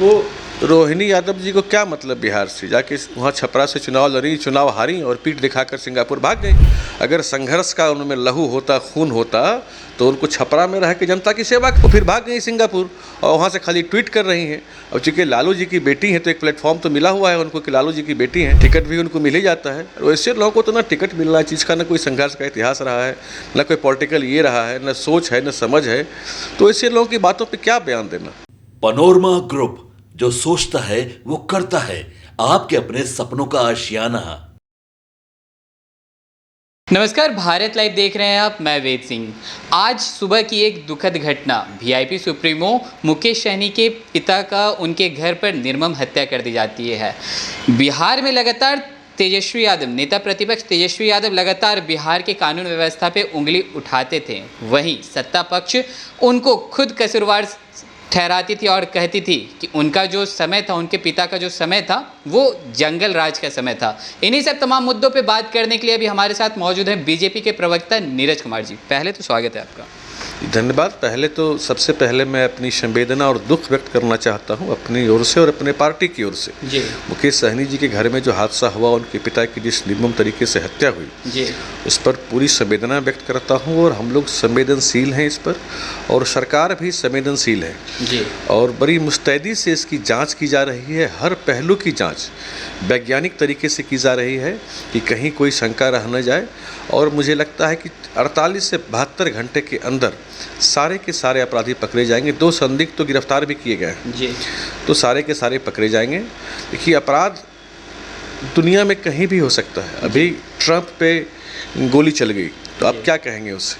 उनको रोहिणी यादव जी को क्या मतलब बिहार से जाके वहाँ छपरा से चुनाव लड़ी, चुनाव हारी और पीठ दिखाकर सिंगापुर भाग गई। अगर संघर्ष का उनमें लहू होता, खून होता, तो उनको छपरा में रह के जनता की सेवा को फिर भाग गई सिंगापुर और वहाँ से खाली ट्वीट कर रही हैं। और चूँकि लालू जी की बेटी हैं तो एक प्लेटफॉर्म तो मिला हुआ है उनको कि लालू जी की बेटी हैं, टिकट भी उनको मिल ही जाता है। और ऐसे लोगों को तो ना टिकट मिलना चीज़ का, ना कोई संघर्ष का इतिहास रहा है, ना कोई पॉलिटिकल ये रहा है, ना सोच है, ना समझ है, तो ऐसे लोगों की बातों पर क्या बयान देना। पनोरमा ग्रुप, जो सोचता है वो करता है, आपके अपने सपनों का आशियाना। नमस्कार, भारत लाइव देख रहे हैं आप, मैं वेद सिंह। आज सुबह की एक दुखद घटना, वीआईपी सुप्रीमो मुकेश सहनी के पिता का उनके घर पर निर्मम हत्या कर दी जाती है। बिहार में लगातार तेजस्वी यादव, नेता प्रतिपक्ष तेजस्वी यादव लगातार बिहार के कानून व्यवस्था पे उंगली उठाते थे। वहीं सत्ता पक्ष उनको खुद कसूरवार ठहराती थी और कहती थी कि उनका जो समय था, उनके पिता का जो समय था, वो जंगल राज का समय था। इन्हीं सब तमाम मुद्दों पे बात करने के लिए अभी हमारे साथ मौजूद हैं बीजेपी के प्रवक्ता नीरज कुमार जी। पहले तो स्वागत है आपका। धन्यवाद। पहले तो सबसे पहले मैं अपनी संवेदना और दुख व्यक्त करना चाहता हूं अपनी ओर से और अपने पार्टी की ओर से। जी। मुकेश सहनी जी के घर में जो हादसा हुआ, उनके पिता की जिस निर्मम तरीके से हत्या हुई, जी, उस पर पूरी संवेदना व्यक्त करता हूं। और हम लोग संवेदनशील हैं इस पर, और सरकार भी संवेदनशील है जी, और बड़ी मुस्तैदी से इसकी जांच की जा रही है। हर पहलू की जांच वैज्ञानिक तरीके से की जा रही है कि कहीं कोई शंका रह न जाए। और मुझे लगता है कि 48 से 72 घंटे के अंदर सारे के सारे अपराधी पकड़े जाएंगे। 2 संदिग्ध तो गिरफ्तार भी किए गए हैं जी, तो सारे के सारे पकड़े जाएंगे। देखिए, अपराध दुनिया में कहीं भी हो सकता है। अभी ट्रंप पे गोली चल गई तो आप क्या कहेंगे उससे?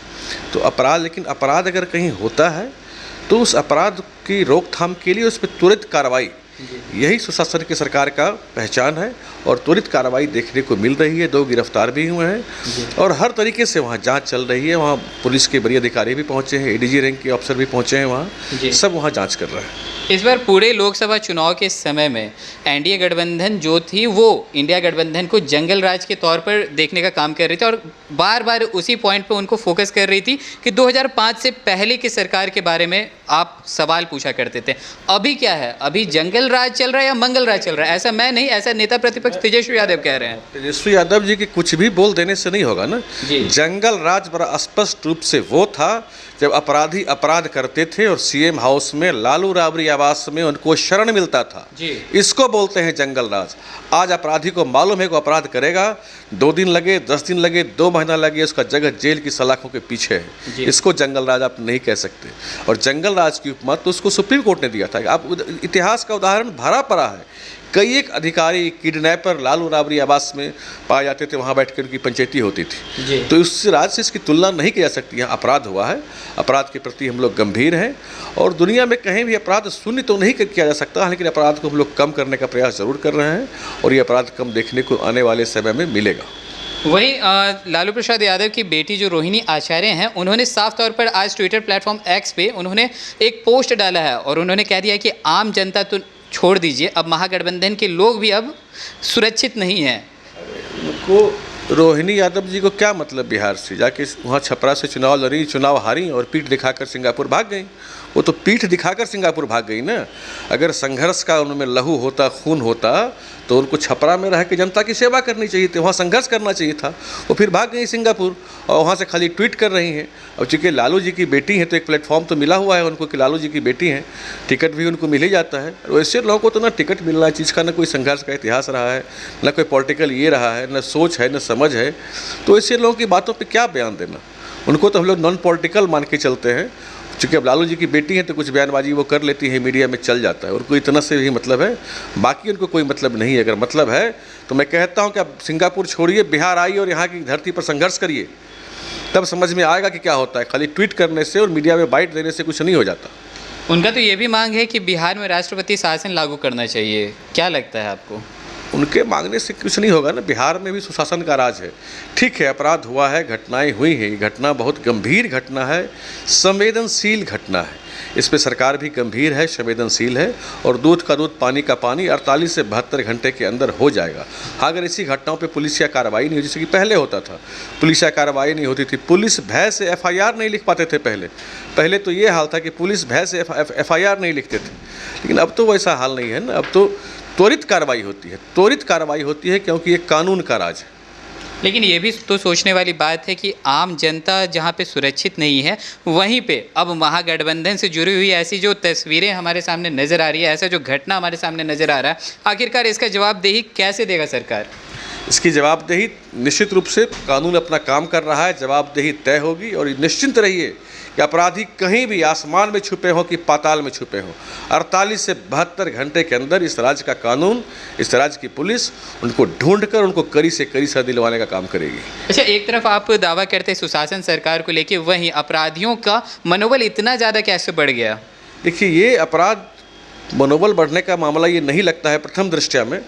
तो अपराध, लेकिन अपराध अगर कहीं होता है तो उस अपराध की रोकथाम के लिए उस पर त्वरित कार्रवाई, यही सुशासन की सरकार का पहचान है। और त्वरित कार्रवाई देखने को मिल रही है। 2 गिरफ्तार भी हुए हैं और हर तरीके से वहाँ जांच चल रही है। वहाँ पुलिस के बड़े अधिकारी भी पहुँचे हैं, एडीजी रैंक के अफसर भी पहुँचे हैं वहाँ, सब वहाँ जांच कर रहे हैं। इस बार पूरे लोकसभा चुनाव के समय में एनडीए गठबंधन जो थी वो इंडिया गठबंधन को जंगल राज के तौर पर देखने का काम कर रही थी और बार बार उसी पॉइंट पे उनको फोकस कर रही थी कि 2005 से पहले की सरकार के बारे में आप सवाल पूछा करते थे। अभी क्या है? अभी जंगल राज चल रहा है या मंगल राज चल रहा है? ऐसा मैं नहीं, ऐसा नेता प्रतिपक्ष तेजस्वी यादव कह रहे हैं। तेजस्वी यादव जी के कुछ भी बोल देने से नहीं होगा ना। जंगल राज बड़ा स्पष्ट रूप से वो था जब अपराधी अपराध करते थे और सीएम हाउस में लालू राबड़ी आवास में उनको शरण मिलता था। इसको बोलते हैं जंगल राज। आज अपराधी को मालूम है कि अपराध करेगा, 2 दिन लगे, 10 दिन लगे, 2 महीना लगे, उसका जगह जेल की सलाखों के पीछे है। इसको जंगल राज आप नहीं कह सकते। और जंगल राज की उपमा तो उसको सुप्रीम कोर्ट ने दिया था। आप इतिहास का उदाहरण भरा पड़ा है। कई एक अधिकारी किडनैपर लालू राबड़ी आवास में पाए जाते थे, वहाँ बैठकर उनकी पंचायती होती थी। तो इस राज से इसकी तुलना नहीं की जा सकती। यहाँ अपराध हुआ है, अपराध के प्रति हम लोग गंभीर हैं और दुनिया में कहीं भी अपराध शून्य तो नहीं किया जा सकता, लेकिन अपराध को हम लोग कम करने का प्रयास जरूर कर रहे हैं और ये अपराध कम देखने को आने वाले समय में मिलेगा। वहीं लालू प्रसाद यादव की बेटी जो रोहिणी आचार्य हैं, उन्होंने साफ तौर पर आज ट्विटर प्लेटफॉर्म एक्स पे उन्होंने एक पोस्ट डाला है और उन्होंने कह दिया कि आम जनता तो छोड़ दीजिए, अब महागठबंधन के लोग भी अब सुरक्षित नहीं हैं। उनको रोहिणी यादव जी को क्या मतलब बिहार से जाके वहाँ छपरा से चुनाव लड़ी, चुनाव हारी और पीठ दिखाकर सिंगापुर भाग गई। वो तो पीठ दिखाकर सिंगापुर भाग गई ना। अगर संघर्ष का उनमें लहू होता, खून होता, तो उनको छपरा में रह के जनता की सेवा करनी चाहिए थी, वहाँ संघर्ष करना चाहिए था। वो फिर भाग गई सिंगापुर और वहाँ से खाली ट्वीट कर रही हैं। और चूँकि लालू जी की बेटी हैं तो एक प्लेटफॉर्म तो मिला हुआ है उनको कि लालू जी की बेटी हैं, टिकट भी उनको मिल ही जाता है। और ऐसे लोगों को तो ना टिकट मिलना चीज़ का, ना कोई संघर्ष का इतिहास रहा है, ना कोई पॉलिटिकल ये रहा है, ना सोच है, ना समझ है, तो ऐसे लोगों की बातों पर क्या बयान देना। उनको तो हम लोग नॉन पॉलिटिकल मान के चलते हैं। चूँकि अब लालू जी की बेटी है तो कुछ बयानबाजी वो कर लेती है, मीडिया में चल जाता है, उनको इतना से ही मतलब है, बाकी उनको कोई मतलब नहीं है। अगर मतलब है तो मैं कहता हूँ कि अब सिंगापुर छोड़िए, बिहार आइए और यहाँ की धरती पर संघर्ष करिए, तब समझ में आएगा कि क्या होता है। खाली ट्वीट करने से और मीडिया में बाइट देने से कुछ नहीं हो जाता। उनका तो ये भी मांग है कि बिहार में राष्ट्रपति शासन लागू करना चाहिए। क्या लगता है आपको? उनके मांगने से कुछ नहीं होगा ना। बिहार में भी सुशासन का राज है। ठीक है, अपराध हुआ है, घटनाएं हुई हैं, ये घटना बहुत गंभीर घटना है, संवेदनशील घटना है। इस पे सरकार भी गंभीर है, संवेदनशील है और दूध का दूध पानी का पानी 48 से 72 घंटे के अंदर हो जाएगा। हाँ, अगर ऐसी घटनाओं पे पुलिसिया कार्रवाई नहीं हो, जैसे कि पहले होता था, पुलिसिया कार्रवाई नहीं होती थी, पुलिस भय से FIR नहीं लिख पाते थे। पहले तो ये हाल था कि पुलिस भय से FIR नहीं लिखते थे, लेकिन अब तो वैसा हाल नहीं है ना। अब तो त्वरित कार्रवाई होती है क्योंकि ये कानून का राज है। लेकिन ये भी तो सोचने वाली बात है कि आम जनता जहाँ पे सुरक्षित नहीं है, वहीं पे अब महागठबंधन से जुड़ी हुई ऐसी जो तस्वीरें हमारे सामने नज़र आ रही है, ऐसा जो घटना हमारे सामने नज़र आ रहा है, आखिरकार इसका जवाबदेही कैसे देगा सरकार? इसकी जवाबदेही निश्चित रूप से कानून अपना काम कर रहा है, जवाबदेही तय होगी। और निश्चिंत रहिए कि अपराधी कहीं भी आसमान में छुपे हों कि पाताल में छुपे हों, 48 से 72 घंटे के अंदर इस राज्य का कानून, इस राज्य की पुलिस उनको ढूंढकर उनको कड़ी से कड़ी सजा दिलवाने का काम करेगी। अच्छा, एक तरफ आप दावा करते हैं सुशासन सरकार को लेके, वहीं अपराधियों का मनोबल इतना ज़्यादा कैसे बढ़ गया? देखिए, ये अपराध मनोबल बढ़ने का मामला ये नहीं लगता है प्रथम दृष्टया में।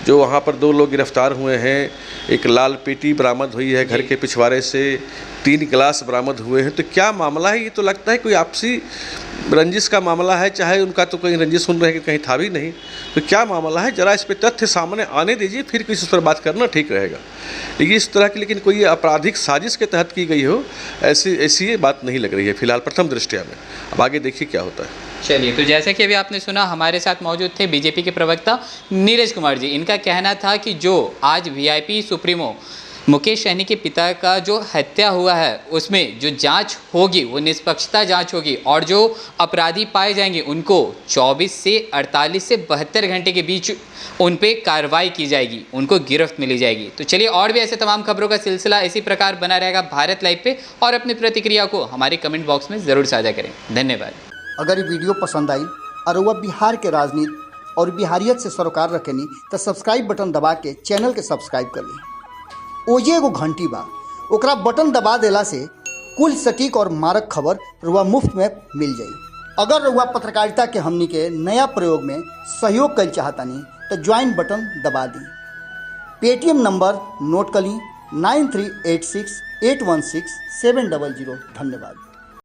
जो वहाँ पर 2 लोग गिरफ्तार हुए हैं, एक लाल पेटी बरामद हुई है घर के पिछवाड़े से, 3 गिलास बरामद हुए हैं, तो क्या मामला है? ये तो लगता है कोई आपसी रंजिश का मामला है, चाहे उनका तो कहीं रंजिश सुन रहे हैं कि कहीं था भी नहीं। तो क्या मामला है, ज़रा इस पर तथ्य सामने आने दीजिए, फिर किसी पर बात करना ठीक रहेगा। लेकिन इस तरह की लेकिन कोई आपराधिक साजिश के तहत की गई हो, ऐसी ये बात नहीं लग रही है फिलहाल प्रथम दृष्टया में। अब आगे देखिए क्या होता है। चलिए, तो जैसे कि अभी आपने सुना, हमारे साथ मौजूद थे बीजेपी के प्रवक्ता नीरज कुमार जी। इनका कहना था कि जो आज VIP सुप्रीमो मुकेश सहनी के पिता का जो हत्या हुआ है, उसमें जो जांच होगी वो निष्पक्षता जांच होगी और जो अपराधी पाए जाएंगे उनको 24 से 48 से 72 घंटे के बीच उन पे कार्रवाई की जाएगी, उनको गिरफ्त मिली जाएगी। तो चलिए, और भी ऐसे तमाम खबरों का सिलसिला इसी प्रकार बना रहेगा भारत लाइव पे, और अपनी प्रतिक्रिया को हमारे कमेंट बॉक्स में ज़रूर साझा करें। धन्यवाद। अगर ये वीडियो पसंद आई और वह बिहार के राजनीति और बिहारियत से सरोकार रखेनी तो सब्सक्राइब बटन दबा के चैनल के सब्सक्राइब कर ली। ओजे एगो घंटी बा, ओकरा बटन दबा देला से कुल सटीक और मारक खबर रुआ मुफ्त में मिल जाई। अगर रुआ पत्रकारिता के हमनी के नया प्रयोग में सहयोग कर चाहतानी तो ज्वाइन बटन दबा दी। पेटीएम नंबर नोट कर ली 9386816700। धन्यवाद।